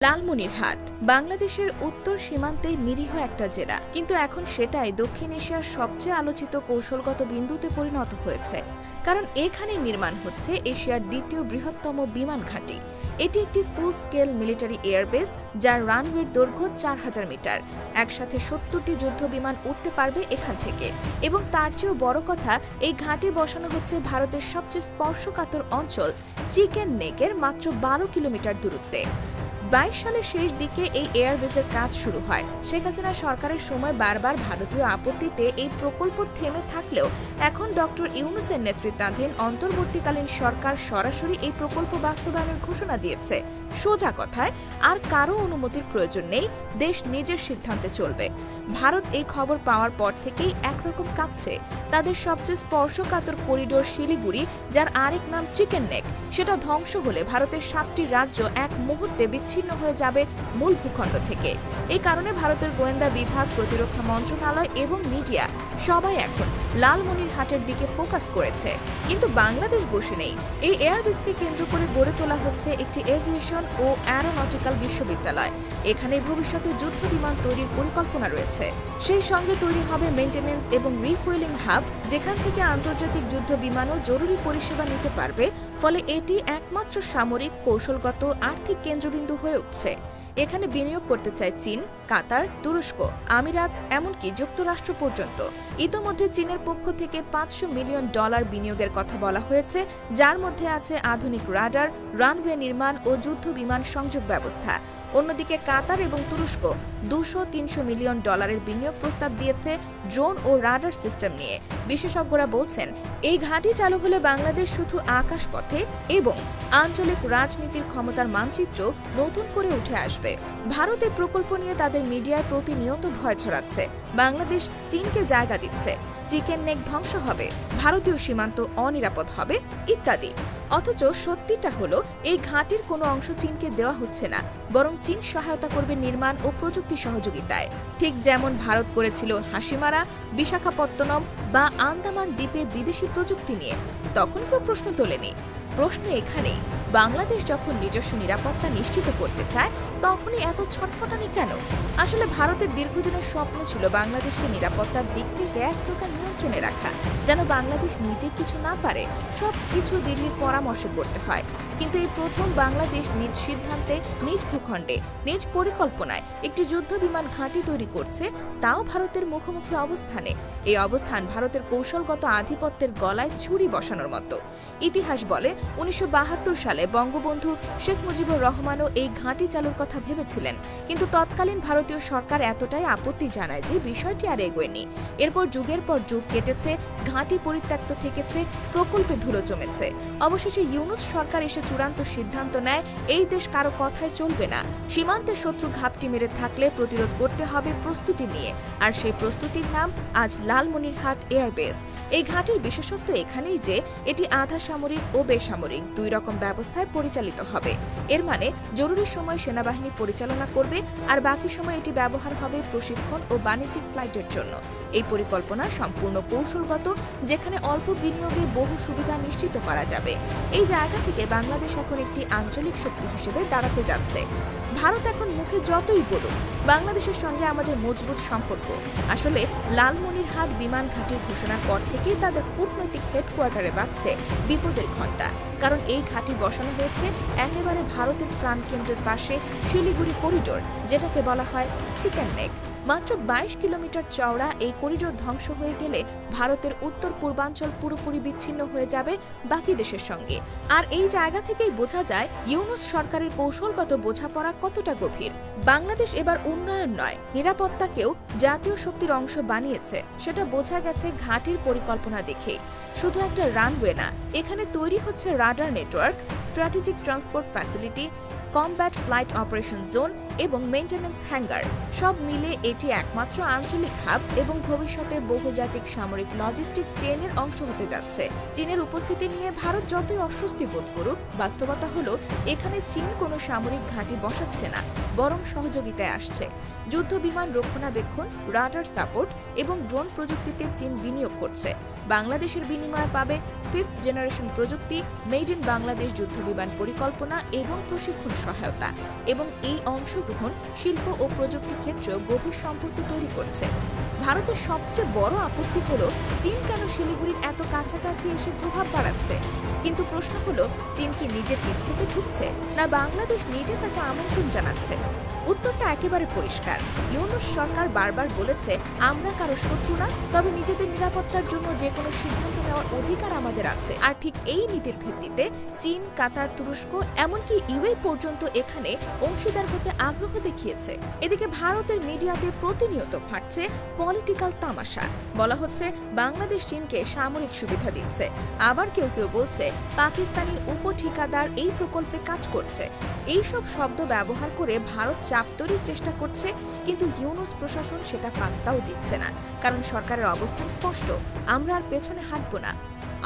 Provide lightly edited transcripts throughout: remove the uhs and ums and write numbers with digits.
লালমনিরহাট বাংলাদেশের উত্তর সীমান্তে নিরীহ একটা জেলা, কিন্তু এখন সেটাই দক্ষিণ এশিয়ার সবচেয়ে আলোচিত কৌশলগত বিন্দুতে পরিণত হয়েছে। কারণ এখানে নির্মাণ হচ্ছে এশিয়ার দ্বিতীয় বৃহত্তম বিমান ঘাঁটি। এটি একটি ফুল স্কেল মিলিটারি এয়ারবেস, যার রানওয়ের দৈর্ঘ্য 4000 মিটার। একসাথে 70টি যুদ্ধ বিমান উঠতে পারবে এখান থেকে। এবং তার চেয়েও বড় কথা, এই ঘাঁটি বসানো হচ্ছে ভারতের সবচেয়ে স্পর্শকাতর অঞ্চল চিকেন নেকের মাত্র 12 কিলোমিটার দূরত্বে। 22 সালের শেষ দিকে এই এয়ারবেসের কাজ শুরু হয়। শেখ হাসিনা সরকারের সময় বারবার ভারতীয় আপত্তিতে এই প্রকল্প থেমে থাকলেও এখন ডক্টর ইউনূসের নেতৃত্বাধীন অন্তর্বর্তীকালীন সরকার সরাসরি এই প্রকল্প বাস্তবায়নের ঘোষণা দিয়েছে। সোজা কথায় আর কারো অনুমতির প্রয়োজন নেই, দেশ নিজের সিদ্ধান্তে চলবে। ভারত এই খবর পাওয়ার পর থেকেই একরকম কাঁপছে। তাদের সবচেয়ে স্পর্শকাতর করিডোর শিলিগুড়ি, যার আরেক নাম চিকেন নেক, সেটা ধ্বংস হলে ভারতের 7টি রাজ্য এক মুহূর্তে বিচ্ছিন্ন হয়ে যাবে মূল ভূখণ্ড থেকে। এই কারণে ভারতের গোয়েন্দা বিভাগ, প্রতিরক্ষা মন্ত্রণালয় এবং মিডিয়া সবাই এখন লালমনিরহাটের দিকে ফোকাস করেছে। কিন্তু বাংলাদেশ বসে নেই। এই এয়ারবেসকে কেন্দ্র করে গড়ে তোলা হচ্ছে একটি এভিয়েশন ও অ্যারোনটিক্যাল বিশ্ববিদ্যালয়। এখানে ভবিষ্যতে যুদ্ধ বিমান তৈরির পরিকল্পনা রয়েছে। সেই সঙ্গে তৈরি হবে মেইনটেনেন্স এবং রিফুয়েলিং হাব, যেখান থেকে আন্তর্জাতিক যুদ্ধ বিমানও জরুরি পরিষেবা নিতে পারবে। ফলে এটি একমাত্র সামরিক, কৌশলগত, আর্থিক কেন্দ্রবিন্দু হয়ে উঠছে। এখানে বিনিয়োগ করতে চায় চীন, কাতার, তুরস্ক, আমিরাত, এমনকি যুক্তরাষ্ট্র পর্যন্ত। ইতোমধ্যে চীনের পক্ষ থেকে $500 মিলিয়ন বিনিয়োগের কথা বলা হয়েছে, যার মধ্যে আছে আধুনিক রাডার, রানওয়ে নির্মাণ ও যুদ্ধ বিমান সংযোগ ব্যবস্থা। অন্যদিকে কাতার এবং তুরস্ক $200-300 মিলিয়ন বিনিয়োগ প্রস্তাব দিয়েছে ড্রোন ও রাডার সিস্টেম নিয়ে। বিশেষজ্ঞরা বলছেন, এই ঘাঁটি চালু হলে বাংলাদেশ শুধু আকাশপথে এবং আঞ্চলিক রাজনীতির ক্ষমতার মানচিত্র নতুন করে উঠে আসবে। ভারতের প্রকল্প নিয়ে তাদের মিডিয়ায় প্রতিনিয়ত ভয় ছড়াচ্ছে। বাংলাদেশ চীনকে জায়গা দিচ্ছে, চিকেন নেক ধ্বংস হবে, ভারতীয় সীমান্ত অনিরাপদ হবে ইত্যাদি। অথচ সত্যিটা হলো, এই ঘাঁটির কোনো অংশ চীনকে দেওয়া হচ্ছে না, বরং চীন সহায়তা করবে নির্মাণ ও প্রযুক্তি সহযোগিতায়। ঠিক যেমন ভারত করেছিল হাসিমারা, বিশাখাপত্তনম বা আন্দামান দ্বীপে বিদেশি প্রযুক্তি নিয়ে। তখন কেউ প্রশ্ন তোলেনি। প্রশ্ন এখানেই, বাংলাদেশ যখন নিজস্ব নিরাপত্তা নিশ্চিত করতে চায়, তখনই এত ছটফটানি কেন? আসলে ভারতের দীর্ঘদিনের স্বপ্ন ছিল বাংলাদেশকে নিরাপত্তার দিক থেকে এক প্রকার নিয়ন্ত্রণে রাখা, যেন বাংলাদেশ নিজে কিছু না পারে, সব কিছু দিল্লির পরামর্শে করতে হয়। কিন্তু এই প্রথম বাংলাদেশ নিজ সিদ্ধান্তে, নিজ ভূখণ্ডে, নিজ পরিকল্পনায় একটি যুদ্ধ বিমান ঘাঁটি তৈরি করছে, তাও ভারতের মুখোমুখি অবস্থানে। এই অবস্থান ভারতের কৌশলগত আধিপত্যের গলায় ছুরি বসানোর মতো। ইতিহাস বলে, 1972 সালে বঙ্গবন্ধু শেখ মুজিবুর রহমানও এই ঘাঁটি চালুর কথা ভেবেছিলেন, কিন্তু তৎকালীন ভারতীয় সরকার এতটাই আপত্তি জানায় যে বিষয়টি আর এগোয়নি। এরপর যুগের পর যুগ কেটেছে, ঘাঁটি পরিত্যক্ত থেকেছে, প্রকল্পে ধুলো জমেছে। অবশেষে ইউনূস সরকার এসে চূড়ান্ত সিদ্ধান্ত নেয়, এই দেশ কারো কথায় চলবে না। সীমান্তে শত্রু ঘাপটি মেরে থাকলে প্রতিরোধ করতে হবে প্রস্তুতি নিয়ে। আর সেই প্রস্তুতির নাম আজ লালমনিরহাট এয়ারবেস। এই ঘাঁটির বিশেষত্ব এখানেই যে এটি আধা সামরিক ও বেসামরিক দুই রকম ব্যবস্থায় পরিচালিত হবে। এর মানে জরুরি সময় সেনাবাহিনী পরিচালনা করবে, আর বাকি সময় এটি ব্যবহার হবে প্রশিক্ষণ ও বাণিজ্যিক ফ্লাইটের জন্য। এই পরিকল্পনা সম্পূর্ণ কৌশলগত, যেখানে অল্প বিনিয়োগে বহু সুবিধা নিশ্চিত করা যাবে। এই জায়গা থেকে বাংলাদেশ এখন একটি আঞ্চলিক শক্তি হিসেবে দাঁড়াতে যাচ্ছে। ভারত এখন মুখে যতই বলুক বাংলাদেশের সঙ্গে আমাদের মজবুত সম্পর্ক, আসলে লালমনিরহাট বিমান ঘাঁটির ঘোষণার পর থেকেই তাদের কূটনৈতিক হেডকোয়ার্টারে বাজছে বিপদের ঘণ্টা। কারণ এই ঘাঁটি বসানো হয়েছে একেবারে ভারতের প্রাণকেন্দ্রের পাশে শিলিগুড়ি করিডোর, যেটাকে বলা হয় চিকেন নেক। মাত্র 22 কিলোমিটার চওড়া এই করিডোর ধ্বংস হয়ে গেলে ভারতের উত্তর পূর্বাঞ্চল পুরোপুরি বিচ্ছিন্ন হয়ে যাবে বাকি দেশের সঙ্গে। আর এই জায়গা থেকেই বোঝা যায় ইউনূস সরকারের কৌশলগত বোঝাপড়া কতটা গভীর। বাংলাদেশ এবার উন্নয়ন নয়, নিরাপত্তাকেও জাতীয় শক্তির অংশ বানিয়েছে। সেটা বোঝা গেছে ঘাঁটির পরিকল্পনা দেখে। শুধু একটা রানওয়ে না, এখানে তৈরি হচ্ছে radar network, strategic transport facility, combat flight operation zone এবং মেইনটেন্যান্স হ্যাঙ্গার। সব মিলে এটি একমাত্র আঞ্চলিক হাব এবং ভবিষ্যতে বহুজাতিক সামরিক লজিস্টিক চেইনের অংশ হতে যাচ্ছে। চীনের উপস্থিতি নিয়ে ভারত যতই অস্বস্তি বোধ করুক, বাস্তবতা হলো এখানে চীন কোনো সামরিক ঘাঁটি বসাচ্ছে না, বরং সহযোগিতায় আসছে। যুদ্ধ বিমান রক্ষণাবেক্ষণ, রাডার সাপোর্ট এবং ড্রোন প্রযুক্তিতে চীন বিনিয়োগ করছে। বাংলাদেশের বিনিময়ে পাবে 5th জেনারেশন প্রযুক্তি, মেড ইন বাংলাদেশ যুদ্ধবিমান পরিকল্পনা এবং প্রশিক্ষণ সহায়তা। এবং এই অংশগ্রহণ শিল্প ও প্রযুক্তি ক্ষেত্রেও গভীর সম্পর্ক তৈরি করছে। ভারতের সবচেয়ে বড় আপত্তি হলো চীন কেন শিলিগুড়ির এত কাছাকাছি এসে প্রভাব বাড়াচ্ছে। কিন্তু প্রশ্ন হলো, চীন কি নিজের ইচ্ছেতে ঢুকছে, না বাংলাদেশ নিজে তাকে আমন্ত্রণ জানাচ্ছে? উত্তরটা একেবারে পরিষ্কার। ইউনূস সরকার বারবার বলেছে, আমরা কারো শত্রু না, তবে নিজেদের নিরাপত্তার জন্য যে কোনো সিদ্ধান্ত নেওয়ার অধিকার আমাদের আছে। আর ঠিক এই নীতির ভিত্তিতে চীন, কাতার, তুরস্ক এমনকি ইউএই পর্যন্ত এখানে অংশীদার হতে আগ্রহ দেখিয়েছে। এদিকে ভারতের মিডিয়াতে প্রতিনিয়ত ফাটছে পলিটিক্যাল তামাশা। বলা হচ্ছে বাংলাদেশ চীনকে সামরিক সুবিধা দিচ্ছে, আবার কেউ কেউ বলছে পাকিস্তানি উপঠিকাদার এই প্রকল্পে কাজ করছে। এই সব শব্দ ব্যবহার করে ভারত চাপ তৈরির চেষ্টা করছে, কিন্তু ইউনূস প্রশাসন সেটা পাত্তাও দিচ্ছে না, কারণ সরকারের অবস্থান স্পষ্ট, আমরা আর পেছনে হাঁটব না।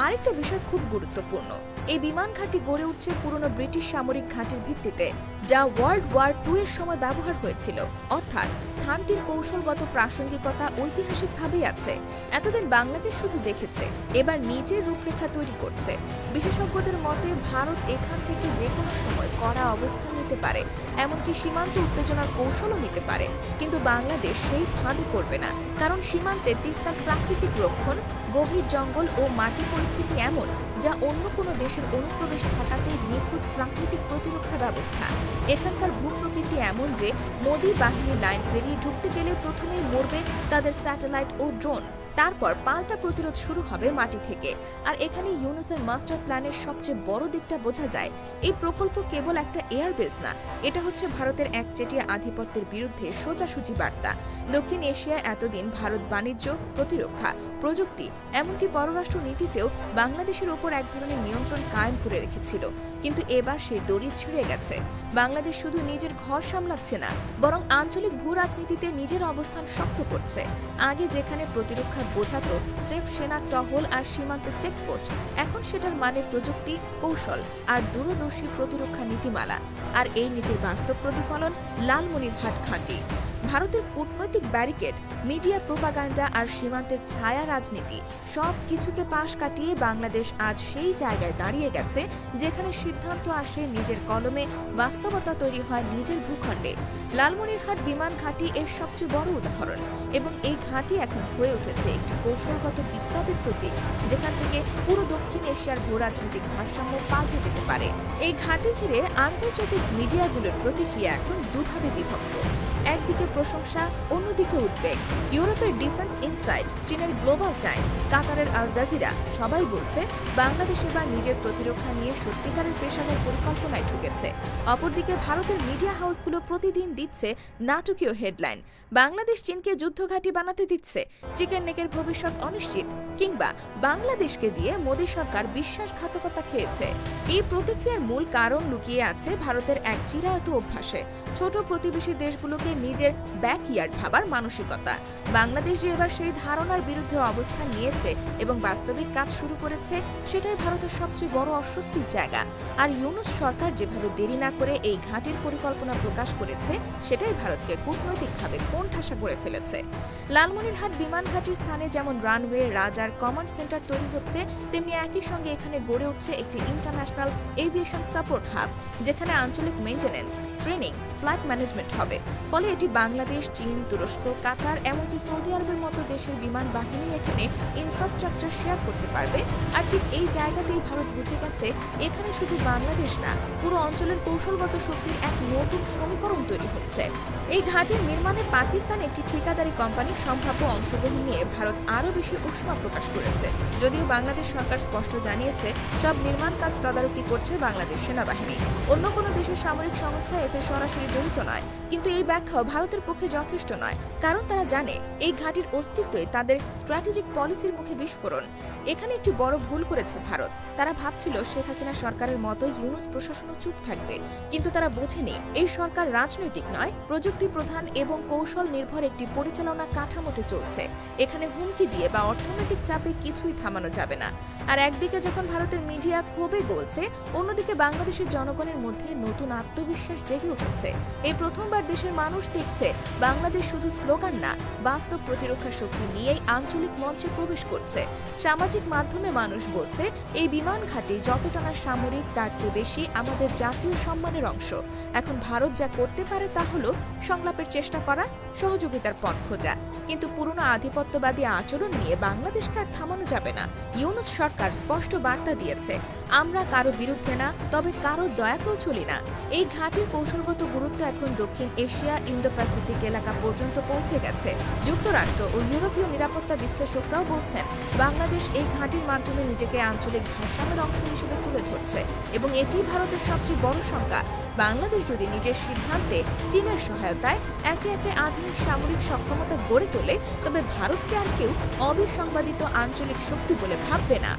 আরেকটা বিষয় খুব গুরুত্বপূর্ণ, এই বিমান ঘাঁটি গড়ে উঠছে পুরনো ব্রিটিশ সামরিক ঘাঁটির ভিত্তিতে, যা ওয়ার্ল্ড ওয়ার 2 এর সময় ব্যবহার হয়েছিল। অর্থাৎ স্থানটির কৌশলগত প্রাসঙ্গিকতা ঐতিহাসিকভাবেই আছে। এতদিন বাংলাদেশ শুধু দেখেছে, এবার নিজের রূপরেখা তৈরি করছে। বিশেষজ্ঞদের মতে ভারত এখান থেকে যে কোনো সময় কড়া অবস্থান নিতে পারে, এমনকি সীমান্ত উত্তেজনার কৌশলও নিতে পারে। কিন্তু বাংলাদেশ সেই ফাঁদে পড়বে না, কারণ সীমান্তে তিস্তার প্রাকৃতিক রক্ষণ, গভীর জঙ্গল ও মাটি পরিস্থিতি এমন, যা অন্য কোনো দেশের অনুপ্রবেশ ঠেকাতে নিখুঁত প্রাকৃতিক প্রতিরক্ষা ব্যবস্থা। এখানকার ভূপ্রকৃতি এমন যে মোদি বাহিনী লাইন পেরিয়ে ঢুকতে গেলে প্রথমেই মরবে তাদের স্যাটেলাইট ও ড্রোন, তারপর পাল্টা প্রতিরোধ শুরু হবে মাটি থেকে। আর এখানে ইউনূসের মাস্টার প্ল্যানের সবচেয়ে বড় দিকটা বোঝা যায়। এই প্রকল্প কেবল একটা এয়ারবেস না, এটা হচ্ছে ভারতের একচেটিয়া আধিপত্যের বিরুদ্ধে সোজাসুজি বার্তা। দক্ষিণ এশিয়ায় এতদিন ভারত বাণিজ্য, প্রতিরক্ষা, প্রযুক্তি এমনকি পররাষ্ট্র নীতিতেও বাংলাদেশের ওপর এক ধরনের নিয়ন্ত্রণ কায়েম করে রেখেছিল, কিন্তু এবার সেই দড়ি ছিঁড়ে গেছে। বাংলাদেশ শুধু নিজের ঘর সামলাচ্ছে না, বরং আঞ্চলিক ভূ রাজনীতিতে নিজের অবস্থান শক্ত করছে। আগে যেখানে প্রতিরক্ষা বোঝাতো স্রেফ সেনা টহল আর সীমান্তে চেকপোস্ট, এখন সেটার মানে প্রযুক্তি, কৌশল আর দূরদর্শী প্রতিরক্ষা নীতিমালা। আর এই নীতির বাস্তব প্রতিফলন লালমনিরহাট ঘাঁটি। ভারতের কূটনৈতিক ব্যারিকেড, মিডিয়া প্রোপাগান্ডা আর সীমান্তের ছায়া রাজনীতি সব কিছুকে পাশ কাটিয়ে বাংলাদেশ আজ সেই জায়গায় দাঁড়িয়ে গেছে যেখানে সিদ্ধান্ত আসে নিজের কলমে, বাস্তবতা তৈরি হয় নিজের ভূখণ্ডে। লালমনিরহাট বিমান ঘাঁটি এর সবচেয়ে বড় উদাহরণ, এবং এই ঘাঁটি এখন হয়ে উঠেছে একটি কৌশলগত বিপ্লবের প্রতীক, যেখান থেকে পুরো দক্ষিণ এশিয়ার ভূরাজনৈতিক ভারসাম্য পাল্টে যেতে পারে। এই ঘাঁটি ঘিরে আন্তর্জাতিক মিডিয়াগুলোর প্রতিক্রিয়া এখন দুভাবে বিভক্ত। একদিকে প্রশংসা, অন্যদিকে উদ্বেগ। ইউরোপের ডিফেন্স ইনসাইট, চীনের গ্লোবাল টাইমস, কাতারের আল জাজিরা সবাই বলছে বাংলাদেশ এবার নিজের প্রতিরক্ষা নিয়ে সত্যিকারের পেশাদার পরিকল্পনায় ঢুকেছে। অপরদিকে ভারতের মিডিয়া হাউসগুলো প্রতিদিন দিচ্ছে নাটকীয় হেডলাইন, বাংলাদেশ চীনকে যুদ্ধঘাঁটি বানাতে দিচ্ছে, চিকেন নেকের ভবিষ্যৎ অনিশ্চিত, কিংবা বাংলাদেশকে দিয়ে মোদী সরকার বিশ্বাসঘাতকতা খেয়েছে। এই প্রতিক্রিয়ার মূল কারণ লুকিয়ে আছে ভারতের এক চিরায়ত অভ্যাসে, ছোট প্রতিবেশী দেশগুলোকে নিজের ব্যাকইয়ার্ড ভাবার মানসিকতা। বাংলাদেশ যে এবার সেই ধারণার বিরুদ্ধে অবস্থান নিয়েছে এবং বাস্তবিক কাজ শুরু করেছে, সেটাই ভারতের সবচেয়ে বড় অস্বস্তির জায়গা। আর ইউনূস সরকার যেভাবে দেরি না করে এই ঘাঁটির পরিকল্পনা প্রকাশ করেছে, সেটাই ভারতকে কূটনৈতিকভাবে কোণঠাসা করে ফেলেছে। লালমনিরহাট বিমান ঘাঁটির স্থানে যেমন রানওয়ে, রাডার, কমান্ড সেন্টার তৈরি হচ্ছে, তেমনি একই সঙ্গে এখানে গড়ে উঠছে একটি ইন্টারন্যাশনাল এভিয়েশন সাপোর্ট হাব, যেখানে আঞ্চলিক মেইনটেন্যান্স, ট্রেনিং, ফ্লাইট ম্যানেজমেন্ট হবে। ফলে এটি বাংলাদেশ, চীন, তুরস্ক, কাতার এমনকি সৌদি আরবের মতো দেশের বিমান বাহিনী এখানে ইনফ্রাস্ট্রাকচার শেয়ার করতে পারবে। আর ঠিক এই জায়গাতেই ভারত বুঝে গেছে এখানে শুধু বাংলাদেশ না, পুরো অঞ্চলের কৌশলগত শক্তির এক নতুন সমীকরণ তৈরি হচ্ছে। এই ঘাঁটির নির্মাণে পাকিস্তান একটি ঠিকাদারি কোম্পানির সম্ভাব্য অংশগ্রহণ নিয়ে ভারত আরও বেশি উষ্মা প্রকাশ করেছে। যদিও বাংলাদেশ সরকার স্পষ্ট জানিয়েছে সব নির্মাণ কাজ তদারকি করছে বাংলাদেশ সেনাবাহিনী, অন্য কোনো দেশের সামরিক সংস্থা এতে সরাসরি জড়িত নয়। কিন্তু এই ব্যাখ্যাও ভারতের পক্ষে যথেষ্ট নয়, কারণ তারা জানে এই ঘাঁটির অস্তিত্বই তাদের স্ট্র্যাটেজিক পলিসির মুখে বিস্ফোরণ। এখানে একটি বড় ভুল করেছে ভারত। তারা ভাবছিল শেখ হাসিনা সরকারের মতো মতো ইউনূস প্রশাসনও চুপ থাকবে। কিন্তু তারা বোঝেনি এই সরকার রাজনৈতিক নয়, প্রযুক্তি প্রধান এবং কৌশল নির্ভর একটি পরিচালনা কাঠামোতে চলছে। এখানে হুমকি দিয়ে বা অর্থনৈতিক চাপে কিছুই থামানো যাবে না। আর একদিকে যখন ভারতের মিডিয়া ক্ষোভে গলছে, অন্যদিকে বাংলাদেশের জনগণের মধ্যে নতুন আত্মবিশ্বাস জেগে উঠেছে। এই প্রথমবার দেশের মানুষ দেখছে বাংলাদেশ শুধু স্লোগান না, বাস্তব প্রতিরক্ষা শক্তি নিয়েই আঞ্চলিক মঞ্চে প্রবেশ করছে। সামাজিক মাধ্যমে মানুষ বলছে, এই বিমান ঘাঁটি যতটা না সামরিক, তার চেয়ে বেশি আমাদের জাতীয় সম্মানের অংশ। এখন ভারত যা করতে পারে তা হলো সংলাপের চেষ্টা করা, সহযোগিতার পথ খোঁজা। কিন্তু পুরনো আধিপত্যবাদী আচরণ নিয়ে বাংলাদেশকে আর থামানো যাবে না। ইউনূস সরকার স্পষ্ট বার্তা দিয়েছে, আমরা কারো বিরুদ্ধে না, তবে কারো দয়াতেও চলি না। এই ঘাঁটির কৌশলগত গুরুত্ব এখন দক্ষিণ এশিয়া, ইন্দো প্যাসিফিক এলাকা পর্যন্ত পৌঁছে গেছে। যুক্তরাষ্ট্র ও ইউরোপীয় নিরাপত্তা বিশ্লেষকরাও বলছেন, বাংলাদেশ এই ঘাঁটির মাধ্যমে নিজেকে আঞ্চলিক ভারসাম্যের অংশ হিসেবে তুলে ধরছে এবং এটি ভারতের সবচেয়ে বড় শঙ্কা। বাংলাদেশ যদি নিজের সিদ্ধান্তে চীনের সহায়তায় একে একে আধুনিক সামরিক সক্ষমতা গড়ে তোলে, তবে ভারতকে আর কেউ অবিসংবাদিত আঞ্চলিক শক্তি বলে ভাববে না।